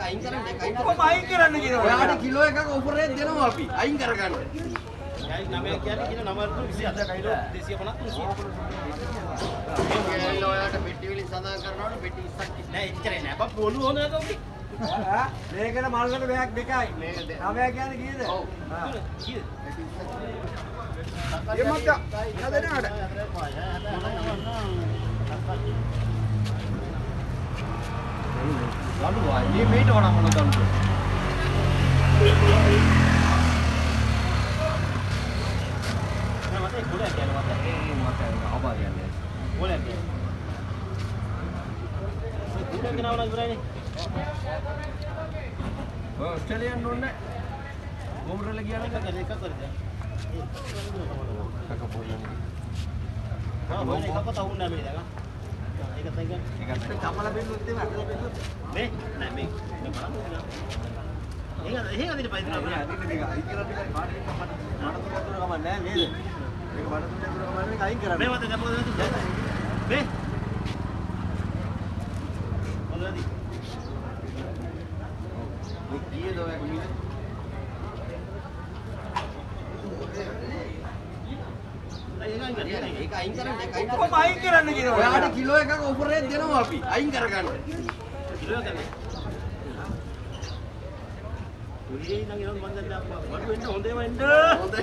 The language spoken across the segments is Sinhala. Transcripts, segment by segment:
අයින් කරන්න ඒක අයින් කොහොම අයින් කරන්න කියනවා. ඔයාට කිලෝ එකක් ඔෆර් එකක් දෙනවා අපි. අයින් කරගන්න. යයි 9 කියන්නේ කිලෝ 9 27 කිලෝ 250 ඔයාට පෙට්ටි වලින් සඳහන් කරනවට පෙට්ටි 20ක් නෑ එච්චරේ නෑ. බක් පොළු හොනද ඔබේ? මේකට මල්ලට බෑග් දෙකයි. 9 කියන්නේ කීයද? ඔව්. කීයද? එමත්ත නේද? ලනු වයි මේට වඩා මොන දන්ද? මට ගොඩක් යනවා මට. මට ආවා කියන්නේ. ගොඩක් යනවා. ගොඩක් යනවා ඉවරයිනේ. ඔය ඔස්ට්‍රේලියානු ඕනේ. කොමුරල කියන්නේ එකක් කරද? කක පොල්ලන්. මොන එකක් තවුන්නේ නැහැ මේ දැන්. ඒක තමයි ඒකත් කපල බෙන්නුත් එම අතල බෙන්නුත්. මේ නෑ මේ බලන්න. එහෙම අදිට පයින් නෑ අදින්න දෙක අයින් කරලා ටිකක් කාඩ් එකක් මට තුන කම නැහැ නේද? මේක මට තුන කම මේක අයින් කරන්න. මේ මත දැම්මද මේ මොනවද? මේ කීයද ඔය කීයද? ඒක අයින් කරන්න ඒක අයින් කොහොම අයින් කරන්න කියනවා. ඔයාට කිලෝ එකක් ඔෆර් එකක් දෙනවා අපි. අයින් කරගන්න. කිලෝ එකක් ඔය නම් එනවා මන් දැන් වඩු වෙන්න හොඳේ වෙන්න හොඳ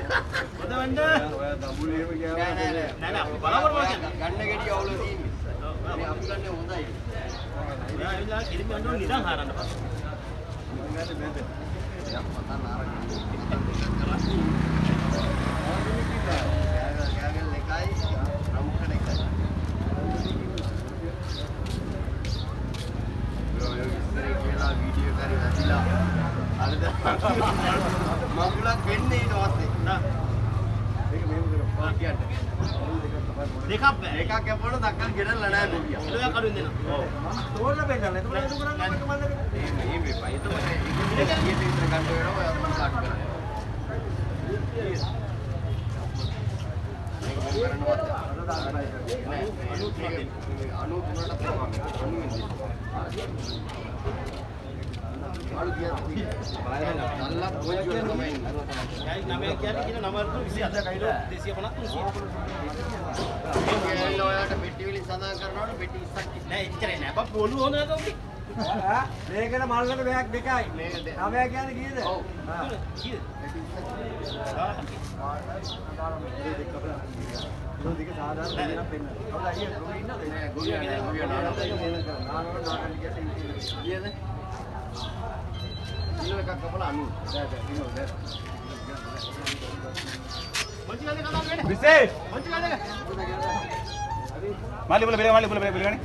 වෙන්න ඔය දඹුලේ එහෙම ගියාම නෑ නෑ අපි බලාපොරොත්තු වෙන්නේ ගන්න ගෙඩිය අවුල තියෙන්නේ. මේ අපි ගන්නේ හොඳයි. නෑ එවිලා කිරිම යන්න ඕන නිදන් හරන්න බස් නේද මේක. යක් මතන් ආරගෙන. ගෑගල් එකයි ප්‍රමුඛ එකයි. ඔය ඉස්සරේ කියලා වීඩියෝ කරේ නැතිලා අරද මගුලක් වෙන්නේ ඊට පස්සේ. නා මේක මෙහෙම කරපුවා. කියන්නේ. දෙකක් බෑ එකක් කැපුණා දක්කල් ගෙනල්ලා නැහැ දෙවියා. කිලෝ එකක් අඩුවෙන් දෙනවා ඔව් මම තෝරලා බෙන්නලා. එතකොට ඒක කරන්නේ මට මල්ලක. මේ මේපයි. එතකොට ඒක කීයට විතර ගන්න වෙනවා ඔයා මම ස්ටාර්ට් කරනවා. මේක මම කරනවත් නෑ 93ට පුළුවන්. 93 අලු ගියා නල්ලා පොයි වල තමයි ඉන්නේ. යයි 9 කියන්නේ කිලෝ 9 27 කිලෝ 250 ඔයාට පෙට්ටි වලින් සඳහන් කරනවට පෙට්ටි 20ක් නෑ එච්චරේ නෑ බක් පොළු හොනද ඔබේ? මේකට මල්ලට බෑග් දෙකයි. 9 කියන්නේ කීයද? ඔව්. කීයද? දෙක සාධාරණ දෙයක් වෙන්න. අපිට අයියා ගොවි ඉන්නද? නෑ ගොවියා නෑ ගොවියා නානද කීයද? කිලෝ එකක් කපලා 90. කිලෝ දැන්. මොන්චි ගානේ කතා වෙන්නේ. විශේෂ මොන්චි ගානේ. මාලි बोला माली बोला गाने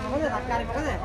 Boleh tak cari boleh?